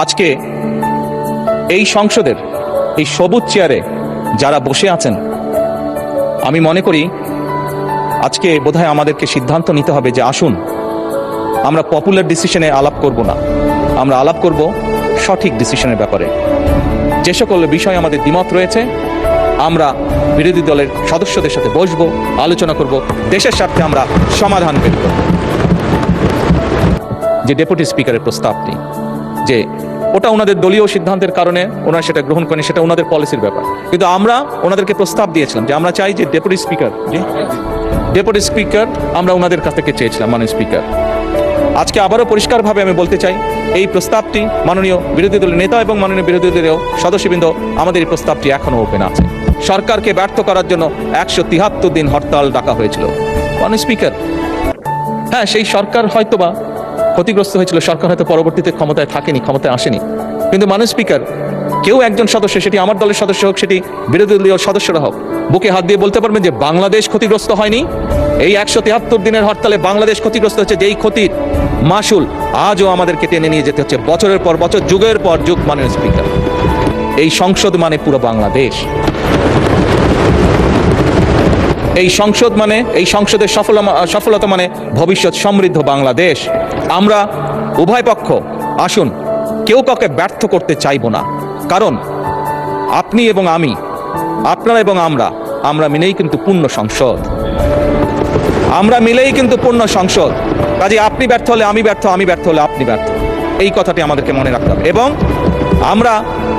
আজকে এই সংসদের এই সবুজ চেয়ারে যারা বসে আছেন, আমি মনে করি আজকে বোধহয় আমাদেরকে সিদ্ধান্ত নিতে হবে যে আসুন আমরা পপুলার ডিসিশনে আলাপ করব না, আমরা আলাপ করব সঠিক ডিসিশনের ব্যাপারে। যে সকল বিষয় আমাদের দ্বিমত রয়েছে আমরা বিরোধী দলের সদস্যদের সাথে বসবো, আলোচনা করব, দেশের স্বার্থে আমরা সমাধান বের করব। যে ডেপুটি স্পিকারের প্রস্তাবটি, যে ওটা ওনাদের দলীয় সিদ্ধান্তের কারণে ওনারা সেটা গ্রহণ করেন, সেটা ওনাদের পলিসির ব্যাপার, কিন্তু আমরা ওনাদেরকে প্রস্তাব দিয়েছিলাম যে আমরা চাই যে ডেপুটি স্পিকার আমরা ওনাদের কাছ থেকে চেয়েছিলাম, মাননীয় স্পিকার। আজকে আবারও পরিষ্কারভাবে আমি বলতে চাই এই প্রস্তাবটি মাননীয় বিরোধী দলের নেতা এবং মাননীয় বিরোধী দলীয় সদস্যবৃন্দ, আমাদের এই প্রস্তাবটি এখনো ওপেন আছে। সরকারকে ব্যর্থ করার জন্য 173 দিন হরতাল ডাকা হয়েছিল মাননীয় স্পিকার। হ্যাঁ, সেই সরকার হয়তোবা ক্ষতিগ্রস্ত হয়েছিল, সরকার হয়তো পরবর্তীতে ক্ষমতায় থাকেনি, ক্ষমতায় আসেনি, কিন্তু মাননীয় স্পিকার কেউ একজন সদস্য, সেটি আমার দলের সদস্য হোক, সেটি বিরোধী দলীয় সদস্যরা হোক, বুকে হাত দিয়ে বলতে পারবেন যে বাংলাদেশ ক্ষতিগ্রস্ত হয়নি? এই 173 দিনের হরতালে বাংলাদেশ ক্ষতিগ্রস্ত হচ্ছে, যেই ক্ষতির মাসুল আজও আমাদেরকে টেনে নিয়ে যেতে হচ্ছে বছরের পর বছর, যুগের পর যুগ। মাননীয় স্পিকার, এই সংসদ মানে পুরো বাংলাদেশ, এই সংসদ মানে, এই সংসদের সফলতা মানে ভবিষ্যৎ সমৃদ্ধ বাংলাদেশ। আমরা উভয় পক্ষ আসুন কেউ কাউকে ব্যর্থ করতে চাইব না, কারণ আপনি এবং আমি, আপনারা এবং আমরা মিলেই কিন্তু পূর্ণ সংসদ, আমরা মিলেই কিন্তু পূর্ণ সংসদ। কাজে আপনি ব্যর্থ হলে আমি ব্যর্থ, আমি ব্যর্থ হলে আপনি ব্যর্থ, এই কথাটি আমাদেরকে মনে রাখতে হবে। এবং আমরা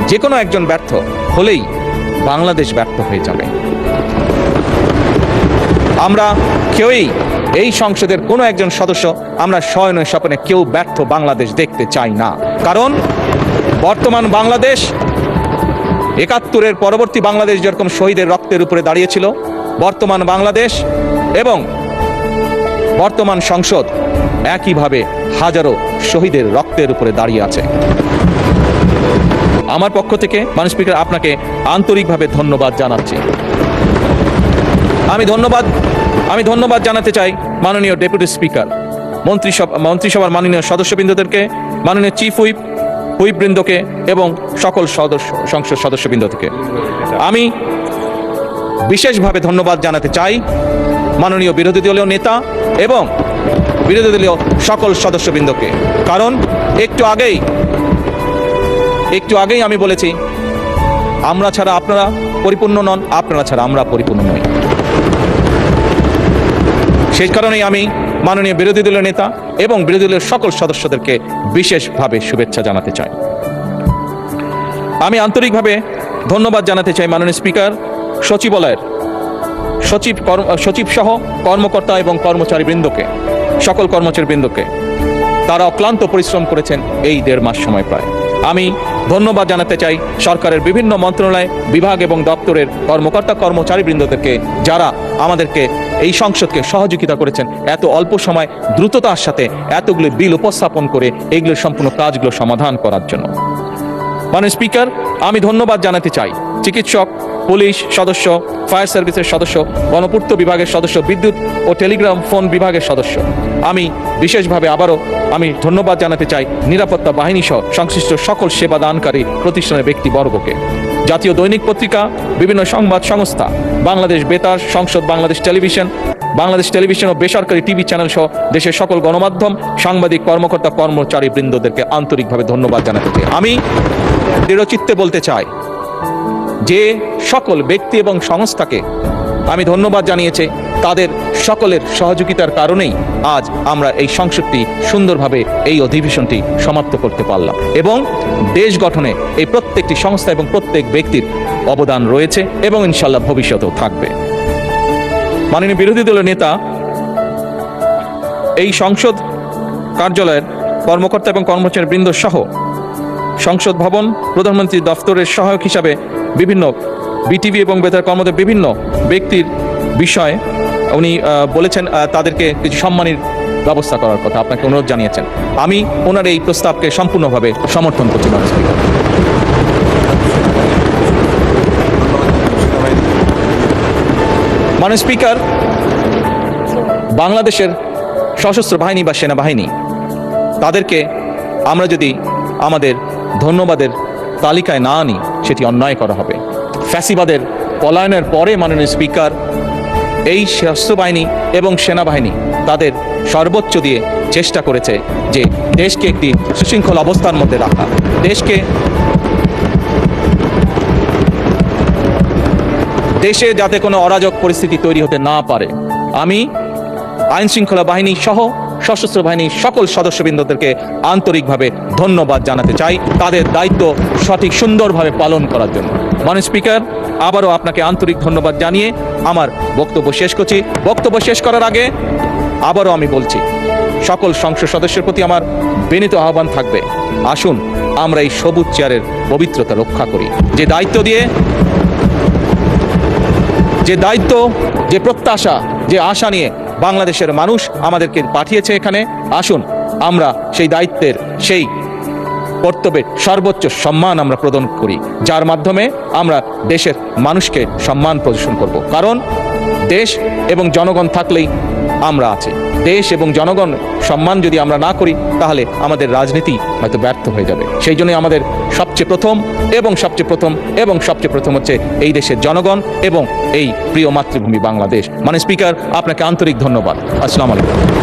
যে কোনো একজন ব্যর্থ হলেই বাংলাদেশ ব্যর্থ হয়ে যাবে। আমরা কেউই, এই সংসদের কোনো একজন সদস্য, আমরা শয়নে স্বপ্নে কেউ ব্যর্থ বাংলাদেশ দেখতে চাই না। কারণ বর্তমান বাংলাদেশ 71-এর পরবর্তী বাংলাদেশ যেরকম শহীদের রক্তের উপরে দাঁড়িয়েছিল, বর্তমান বাংলাদেশ এবং বর্তমান সংসদ একইভাবে হাজারো শহীদের রক্তের উপরে দাঁড়িয়ে আছে। আমার পক্ষ থেকে মাননীয় স্পিকার আপনাকে আন্তরিকভাবে ধন্যবাদ জানাচ্ছি। আমি ধন্যবাদ জানাতে চাই মাননীয় ডেপুটি স্পিকার, মন্ত্রিসভার মাননীয় সদস্যবৃন্দদেরকে, মাননীয় চিফ হুইপবৃন্দকে এবং সকল সংসদ সদস্যবৃন্দকে। আমি বিশেষভাবে ধন্যবাদ জানাতে চাই মাননীয় বিরোধী দলীয় নেতা এবং বিরোধী দলীয় সকল সদস্যবৃন্দকে, কারণ একটু আগেই আমি বলেছি আমরা ছাড়া আপনারা পরিপূর্ণ নন, আপনারা ছাড়া আমরা পরিপূর্ণ নই। সেই কারণেই আমি মাননীয় বিরোধী দলীয় নেতা এবং বিরোধী দলের সকল সদস্যদেরকে বিশেষভাবে শুভেচ্ছা জানাতে চাই। আমি আন্তরিকভাবে ধন্যবাদ জানাতে চাই মাননীয় স্পিকার, সচিবালয়ের সচিব সহ কর্মকর্তা এবং কর্মচারী বৃন্দকে, সকল কর্মচারী বৃন্দকে। তারা অক্লান্ত পরিশ্রম করেছেন এই 1.5 মাস সময় প্রায়। আমি ধন্যবাদ জানাতে চাই সরকারের বিভিন্ন মন্ত্রণালয়, বিভাগ এবং দপ্তরের কর্মকর্তা কর্মচারী বৃন্দদেরকে, যারা আমাদেরকে এই সংসদকে সহযোগিতা করেছেন এত অল্প সময় দ্রুততার সাথে এতগুলো বিল উপস্থাপন করে এইগুলোর সম্পূর্ণ কাজগুলো সমাধান করার জন্য। মাননীয় স্পিকার, আমি ধন্যবাদ জানাতে চাই চিকিৎসক, পুলিশ সদস্য, ফায়ার সার্ভিসের সদস্য, গণপূর্ত বিভাগের সদস্য, বিদ্যুৎ ও টেলিগ্রাম ফোন বিভাগের সদস্য। আমি বিশেষভাবে আবারও আমি ধন্যবাদ জানাতে চাই নিরাপত্তা বাহিনী সহ সংশ্লিষ্ট সকল সেবাদানকারী প্রতিষ্ঠানের ব্যক্তিবর্গকে। জাতীয় দৈনিক পত্রিকা, বিভিন্ন সংবাদ সংস্থা, বাংলাদেশ বেতার, সংসদ, বাংলাদেশ টেলিভিশন ও বেসরকারি টিভি চ্যানেল সহ দেশের সকল গণমাধ্যম, সাংবাদিক, কর্মকর্তা, কর্মচারী বৃন্দদেরকে আন্তরিকভাবে ধন্যবাদ জানাতে চাই। আমি দৃঢ়চিত্তে বলতে চাই যে সকল ব্যক্তি এবং সংস্থাকে আমি ধন্যবাদ জানিয়েছি, তাদের সকলের সহযোগিতার কারণেই আজ আমরা এই সংসদটি সুন্দরভাবে, এই অধিবেশনটি সমাপ্ত করতে পারলাম। এবং দেশ গঠনে এই প্রত্যেকটি সংস্থা এবং প্রত্যেক ব্যক্তির অবদান রয়েছে এবং ইনশাল্লাহ ভবিষ্যতেও থাকবে। মাননীয় বিরোধী দলের নেতা, এই সংসদ কার্যালয়ের কর্মকর্তা এবং কর্মচারী বৃন্দ সহ সংসদ ভবন, প্রধানমন্ত্রী দফতরের সহায়ক হিসাবে বিভিন্ন বিটিভি এবং বেতার কর্মদের বিভিন্ন ব্যক্তির বিষয়ে উনি বলেছেন তাদেরকে কিছু সম্মানের ব্যবস্থা করার কথা, আপনাকে অনুরোধ জানিয়েছেন। আমি ওনার এই প্রস্তাবকে সম্পূর্ণভাবে সমর্থন করছি। মাননীয় স্পিকার, বাংলাদেশের সশস্ত্র বাহিনী বা সেনাবাহিনী, তাদেরকে আমরা যদি আমাদের ধন্যবাদের তালিকায় না আনি সেটি অন্যায় করা হবে। ফ্যাসিবাদের পলায়নের পরে মাননীয় স্পিকার এই সশস্ত্র বাহিনী এবং সেনাবাহিনী তাদের সর্বোচ্চ দিয়ে চেষ্টা করেছে যে দেশকে একটি সুশৃঙ্খল অবস্থার মধ্যে রাখা, দেশে যাতে কোনো অরাজক পরিস্থিতি তৈরি হতে না পারে। আমি আইন শৃঙ্খলা বাহিনী সহ সশস্ত্র বাহিনীর সকল সদস্যবৃন্দদেরকে আন্তরিকভাবে ধন্যবাদ জানাতে চাই তাদের দায়িত্ব সঠিক সুন্দরভাবে পালন করার জন্য। মাননীয় স্পিকার, আবারও আপনাকে আন্তরিক ধন্যবাদ জানিয়ে আমার বক্তব্য শেষ করছি। বক্তব্য শেষ করার আগে আবারও আমি বলছি, সকল সংসদ সদস্যের প্রতি আমার বিনীত আহ্বান থাকবে, আসুন আমরা এই সবুজ চেয়ারের পবিত্রতা রক্ষা করি। যে দায়িত্ব, যে প্রত্যাশা, যে আশা নিয়ে বাংলাদেশের মানুষ আমাদেরকে পাঠিয়েছে এখানে, আসুন আমরা সেই দায়িত্বের, সেই কর্তব্যের সর্বোচ্চ সম্মান আমরা প্রদান করি, যার মাধ্যমে আমরা দেশের মানুষকে সম্মান প্রদর্শন করব। কারণ দেশ এবং জনগণ থাকলেই আমরা আছি। দেশ এবং জনগণ সম্মান যদি আমরা না করি তাহলে আমাদের রাজনীতি হয়তো ব্যর্থ হয়ে যাবে। সেই জন্যই আমাদের সবচেয়ে প্রথম হচ্ছে এই দেশের জনগণ এবং এই প্রিয় মাতৃভূমি বাংলাদেশ। মাননীয় স্পিকার, আপনাকে আন্তরিক ধন্যবাদ। আসসালামু আলাইকুম।